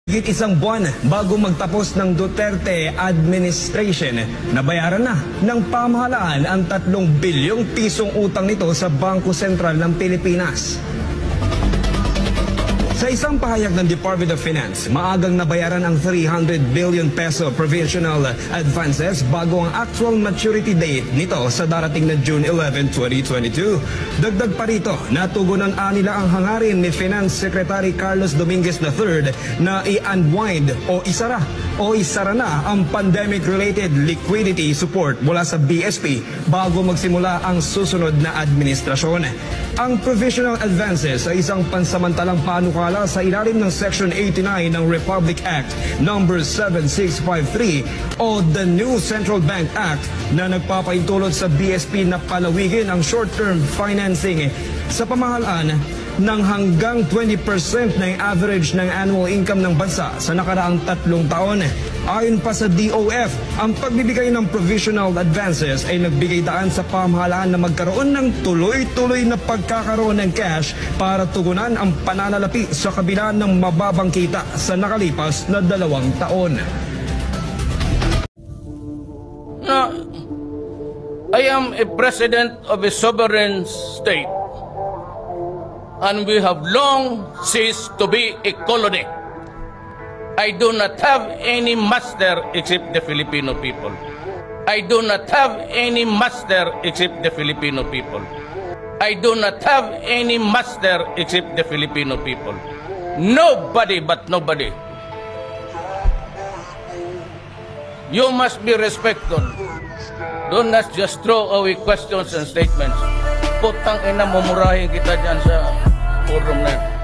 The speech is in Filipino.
Higit isang buwan bago magtapos ng Duterte administration, nabayaran na ng pamahalaan ang 3 bilyong pisong utang nito sa Bangko Sentral ng Pilipinas. Sa isang pahayag ng Department of Finance, maagang nabayaran ang 300 billion peso provisional advances bago ang actual maturity date nito sa darating na June 11, 2022. Dagdag pa rito, natugunan nila ang hangarin ni Finance Secretary Carlos Dominguez III na i-unwind o isara na ang pandemic-related liquidity support mula sa BSP bago magsimula ang susunod na administrasyon. Ang provisional advances ay isang pansamantalang panukala sa ilalim ng Section 89 ng Republic Act No. 7653 o the New Central Bank Act na nagpapaintulot sa BSP na palawigin ang short-term financing sa pamahalaan ng hanggang 20% ng average ng annual income ng bansa sa nakaraang 3 taon. Ayon pa sa DOF, ang pagbibigay ng provisional advances ay nagbigay daan sa pamahalaan na magkaroon ng tuloy-tuloy na pagkakaroon ng cash para tugunan ang pananalapi sa kabila ng mababang kita sa nakalipas na 2 taon. I am a president of a sovereign state, and we have long ceased to be a colony. I do not have any master except the Filipino people. I do not have any master except the Filipino people. I do not have any master except the Filipino people. Nobody but nobody. You must be respected. Do not just throw away questions and statements. Putang ina, mumurahin kita dyan sa forum na yun.